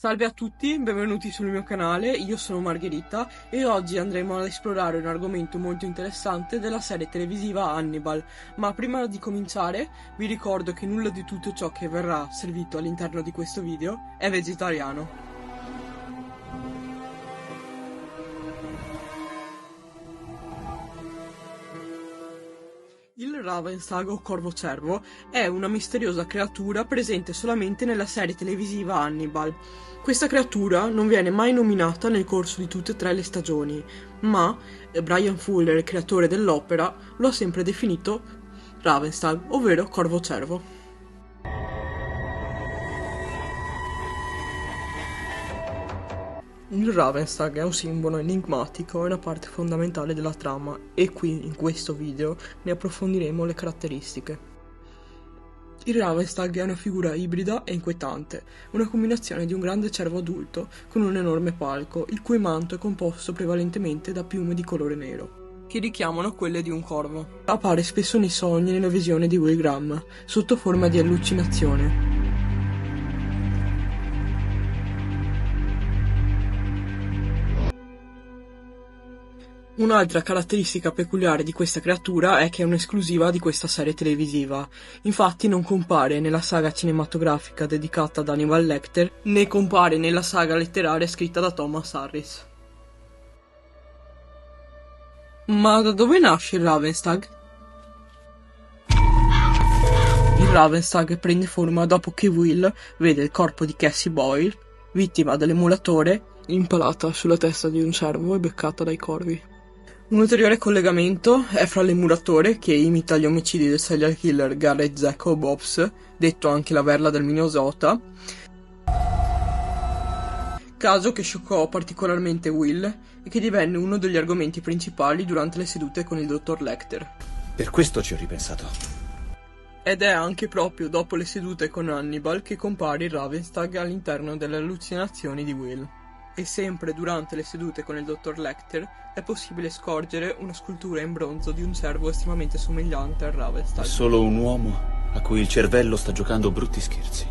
Salve a tutti, benvenuti sul mio canale, io sono Margherita e oggi andremo ad esplorare un argomento molto interessante della serie televisiva Hannibal, ma prima di cominciare vi ricordo che nulla di tutto ciò che verrà servito all'interno di questo video è vegetariano. Il Ravensag o Corvo-Cervo è una misteriosa creatura presente solamente nella serie televisiva Hannibal. Questa creatura non viene mai nominata nel corso di tutte e tre le stagioni, ma Bryan Fuller, creatore dell'opera, lo ha sempre definito Ravensag, ovvero Corvo-Cervo. Il Ravensag è un simbolo enigmatico e una parte fondamentale della trama e qui in questo video ne approfondiremo le caratteristiche. Il Ravensag è una figura ibrida e inquietante, una combinazione di un grande cervo adulto con un enorme palco, il cui manto è composto prevalentemente da piume di colore nero, che richiamano quelle di un corvo. Appare spesso nei sogni e nelle visioni di Will Graham, sotto forma di allucinazione. Un'altra caratteristica peculiare di questa creatura è che è un'esclusiva di questa serie televisiva. Infatti non compare nella saga cinematografica dedicata ad Hannibal Lecter, né compare nella saga letteraria scritta da Thomas Harris. Ma da dove nasce il Ravensag? Il Ravensag prende forma dopo che Will vede il corpo di Cassie Boyle, vittima dell'emulatore, impalata sulla testa di un cervo e beccata dai corvi. Un ulteriore collegamento è fra l'emulatore, che imita gli omicidi del serial killer Gareth Jacob Hobbs, detto anche la verla del Minnesota, caso che scioccò particolarmente Will e che divenne uno degli argomenti principali durante le sedute con il dottor Lecter. Per questo ci ho ripensato. Ed è anche proprio dopo le sedute con Hannibal che compare il Ravensag all'interno delle allucinazioni di Will. E sempre durante le sedute con il dottor Lecter è possibile scorgere una scultura in bronzo di un cervo estremamente somigliante al Ravensag. È solo un uomo a cui il cervello sta giocando brutti scherzi.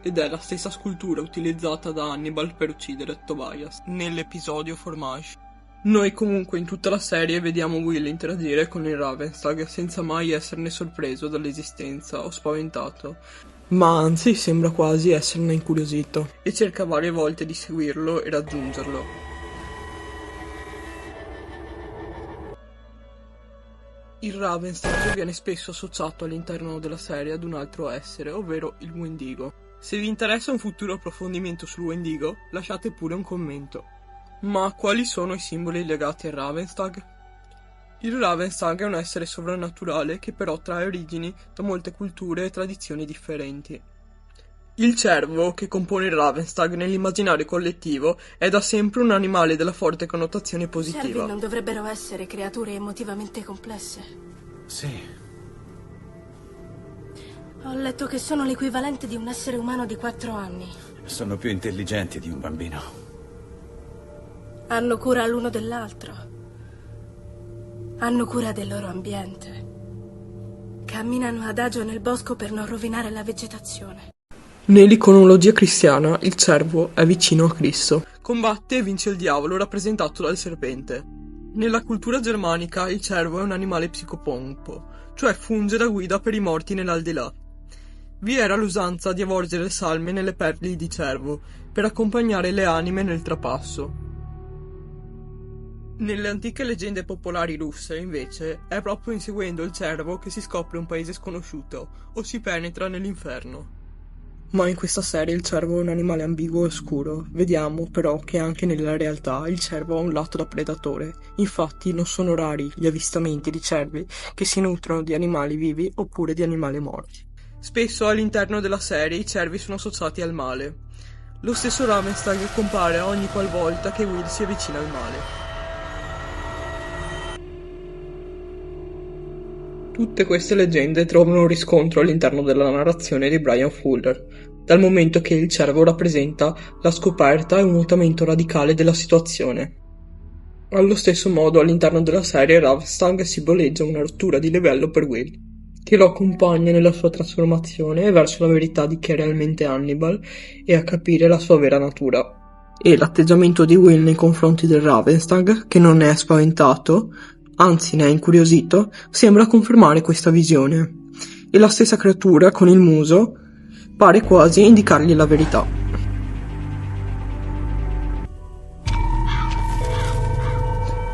Ed è la stessa scultura utilizzata da Hannibal per uccidere Tobias nell'episodio Formage. Noi comunque in tutta la serie vediamo Will interagire con il Ravensag senza mai esserne sorpreso dall'esistenza o spaventato, ma anzi sembra quasi esserne incuriosito e cerca varie volte di seguirlo e raggiungerlo. Il Ravensag viene spesso associato all'interno della serie ad un altro essere, ovvero il Wendigo. Se vi interessa un futuro approfondimento sul Wendigo, lasciate pure un commento. Ma quali sono i simboli legati al Ravensag? Il Ravensag è un essere sovrannaturale che però trae origini da molte culture e tradizioni differenti. Il cervo, che compone il Ravensag nell'immaginario collettivo, è da sempre un animale dalla forte connotazione positiva. Cervi non dovrebbero essere creature emotivamente complesse. Sì. Ho letto che sono l'equivalente di un essere umano di 4 anni. Sono più intelligenti di un bambino. Hanno cura l'uno dell'altro. Hanno cura del loro ambiente. Camminano adagio nel bosco per non rovinare la vegetazione. Nell'iconologia cristiana, il cervo è vicino a Cristo. Combatte e vince il diavolo, rappresentato dal serpente. Nella cultura germanica, il cervo è un animale psicopompo, cioè funge da guida per i morti nell'aldilà. Vi era l'usanza di avvolgere le salme nelle pelli di cervo, per accompagnare le anime nel trapasso. Nelle antiche leggende popolari russe, invece, è proprio inseguendo il cervo che si scopre un paese sconosciuto o si penetra nell'inferno. Ma in questa serie il cervo è un animale ambiguo e oscuro. Vediamo però che anche nella realtà il cervo ha un lato da predatore. Infatti non sono rari gli avvistamenti di cervi che si nutrono di animali vivi oppure di animali morti. Spesso all'interno della serie i cervi sono associati al male. Lo stesso Ravensag compare ogni qualvolta che Will si avvicina al male. Tutte queste leggende trovano un riscontro all'interno della narrazione di Bryan Fuller, dal momento che il cervo rappresenta la scoperta e un mutamento radicale della situazione. Allo stesso modo all'interno della serie Ravensag simboleggia una rottura di livello per Will. che lo accompagna nella sua trasformazione verso la verità di chi è realmente Hannibal e a capire la sua vera natura. E l'atteggiamento di Will nei confronti del Ravenstag, che non è spaventato, anzi ne è incuriosito, sembra confermare questa visione. E la stessa creatura, con il muso, pare quasi indicargli la verità.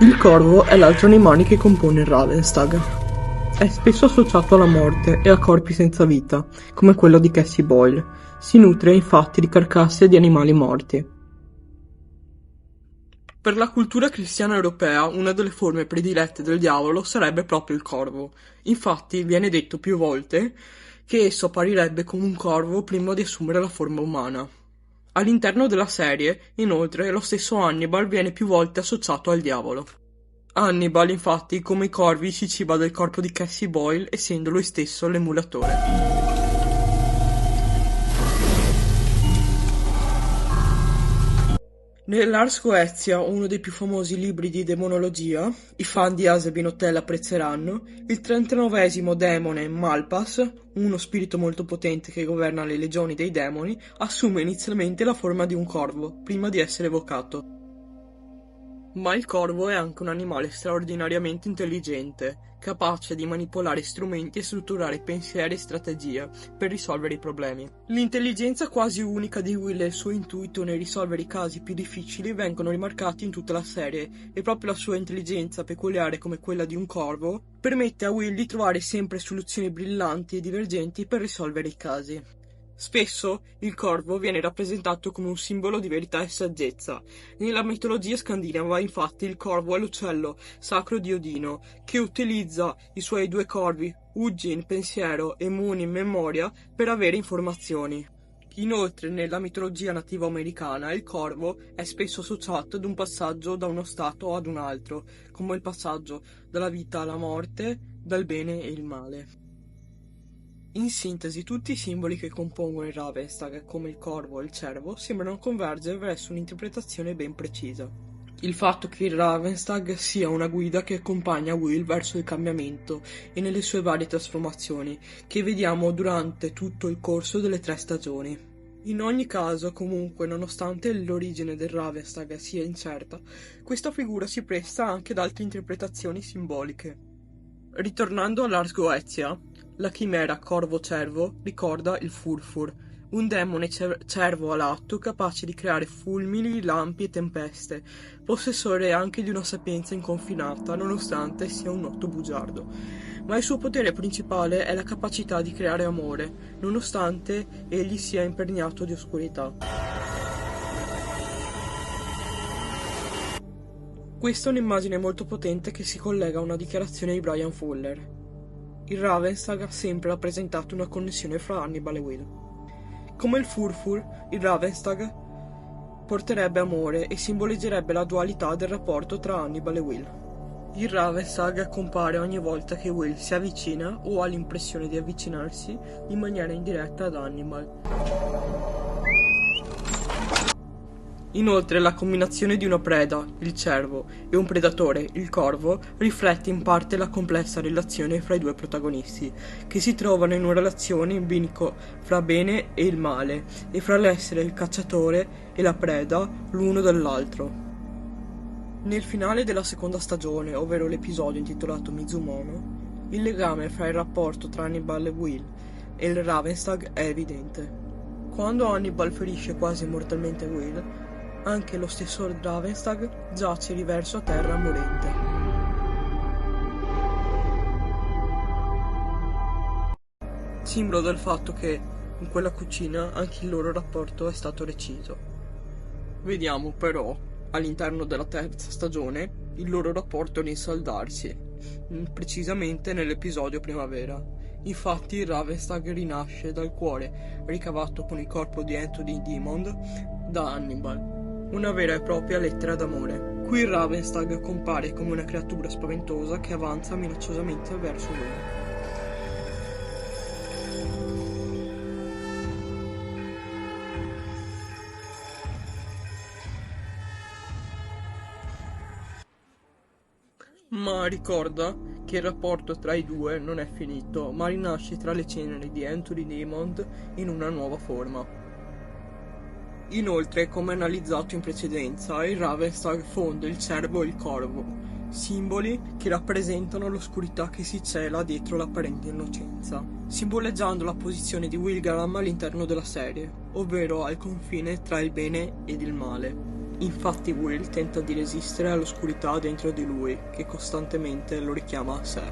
Il corvo è l'altro animale che compone il Ravenstag. È spesso associato alla morte e a corpi senza vita, come quello di Cassie Boyle. Si nutre infatti di carcasse di animali morti. Per la cultura cristiana europea, una delle forme predilette del diavolo sarebbe proprio il corvo. Infatti, viene detto più volte che esso apparirebbe come un corvo prima di assumere la forma umana. All'interno della serie, inoltre, lo stesso Hannibal viene più volte associato al diavolo. Hannibal, infatti, come i corvi, si ciba del corpo di Cassie Boyle, essendo lui stesso l'emulatore. Nell'Ars Goetia, uno dei più famosi libri di demonologia, i fan di Asabin Hotel apprezzeranno, il 39esimo demone, Malpas, uno spirito molto potente che governa le legioni dei demoni, assume inizialmente la forma di un corvo, prima di essere evocato. Ma il corvo è anche un animale straordinariamente intelligente, capace di manipolare strumenti e strutturare pensieri e strategie per risolvere i problemi. L'intelligenza quasi unica di Will e il suo intuito nel risolvere i casi più difficili vengono rimarcati in tutta la serie, e proprio la sua intelligenza, peculiare come quella di un corvo, permette a Will di trovare sempre soluzioni brillanti e divergenti per risolvere i casi. Spesso il corvo viene rappresentato come un simbolo di verità e saggezza. Nella mitologia scandinava, infatti, il corvo è l'uccello sacro di Odino, che utilizza i suoi due corvi, Ugin, pensiero, e Munin, memoria, per avere informazioni. Inoltre, nella mitologia nativa americana, il corvo è spesso associato ad un passaggio da uno stato ad un altro, come il passaggio dalla vita alla morte, dal bene e il male. In sintesi, tutti i simboli che compongono il Ravenstag, come il corvo e il cervo, sembrano convergere verso un'interpretazione ben precisa. Il fatto che il Ravenstag sia una guida che accompagna Will verso il cambiamento e nelle sue varie trasformazioni, che vediamo durante tutto il corso delle 3 stagioni. In ogni caso, comunque, nonostante l'origine del Ravenstag sia incerta, questa figura si presta anche ad altre interpretazioni simboliche. Ritornando all'Ars Goetia, la chimera corvo-cervo ricorda il Furfur, un demone cervo alatto capace di creare fulmini, lampi e tempeste, possessore anche di una sapienza inconfinata nonostante sia un noto bugiardo. Ma il suo potere principale è la capacità di creare amore, nonostante egli sia imperniato di oscurità. Questa è un'immagine molto potente che si collega a una dichiarazione di Brian Fuller. Il Ravenstag ha sempre rappresentato una connessione fra Hannibal e Will. Come il Furfur, il Ravenstag porterebbe amore e simboleggerebbe la dualità del rapporto tra Hannibal e Will. Il Ravenstag compare ogni volta che Will si avvicina o ha l'impressione di avvicinarsi in maniera indiretta ad Hannibal. Inoltre la combinazione di una preda, il cervo, e un predatore, il corvo, riflette in parte la complessa relazione fra i due protagonisti, che si trovano in una relazione in bilico fra bene e il male, e fra l'essere il cacciatore e la preda l'uno dell'altro. Nel finale della seconda stagione, ovvero l'episodio intitolato Mizumono, il legame fra il rapporto tra Hannibal e Will e il Ravenstag è evidente. Quando Hannibal ferisce quasi mortalmente Will, anche lo stesso Ravenstag giace riverso a terra morente. Simbolo del fatto che in quella cucina anche il loro rapporto è stato reciso. Vediamo però, all'interno della terza stagione, il loro rapporto rinsaldarsi, precisamente nell'episodio Primavera. Infatti il Ravenstag rinasce dal cuore ricavato con il corpo di Anthony Dimond da Hannibal. Una vera e propria lettera d'amore. Qui il Ravenstag compare come una creatura spaventosa che avanza minacciosamente verso lui. Ma ricorda che il rapporto tra i due non è finito, ma rinasce tra le ceneri di Anthony Damon in una nuova forma. Inoltre, come analizzato in precedenza, il Ravenstag fonde il cervo e il corvo, simboli che rappresentano l'oscurità che si cela dietro l'apparente innocenza, simboleggiando la posizione di Will Graham all'interno della serie, ovvero al confine tra il bene ed il male. Infatti Will tenta di resistere all'oscurità dentro di lui, che costantemente lo richiama a sé.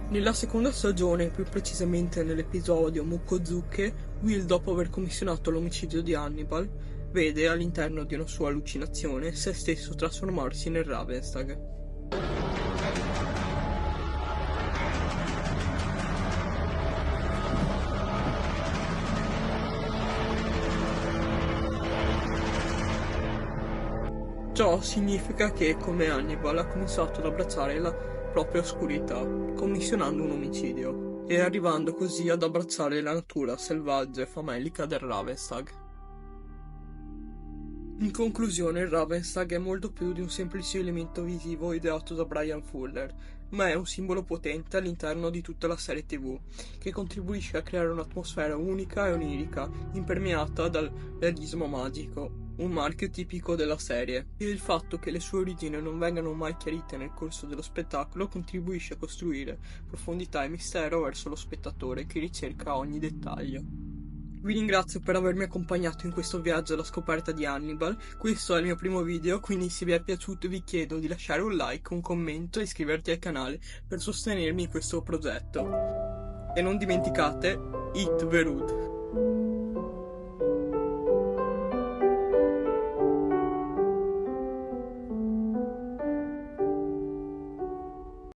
Nella seconda stagione, più precisamente nell'episodio Mukkozuke, Will, dopo aver commissionato l'omicidio di Hannibal, vede all'interno di una sua allucinazione se stesso trasformarsi nel Ravenstag. Ciò significa che, come Hannibal, ha cominciato ad abbracciare la propria oscurità, commissionando un omicidio, e arrivando così ad abbracciare la natura selvaggia e famelica del Ravenstag. In conclusione, il Ravenstag è molto più di un semplice elemento visivo ideato da Brian Fuller, ma è un simbolo potente all'interno di tutta la serie TV, che contribuisce a creare un'atmosfera unica e onirica, impermeata dal realismo magico, un marchio tipico della serie, e il fatto che le sue origini non vengano mai chiarite nel corso dello spettacolo contribuisce a costruire profondità e mistero verso lo spettatore che ricerca ogni dettaglio. Vi ringrazio per avermi accompagnato in questo viaggio alla scoperta di Hannibal. Questo è il mio primo video, quindi se vi è piaciuto vi chiedo di lasciare un like, un commento e iscriverti al canale per sostenermi in questo progetto. E non dimenticate, Eat the Root!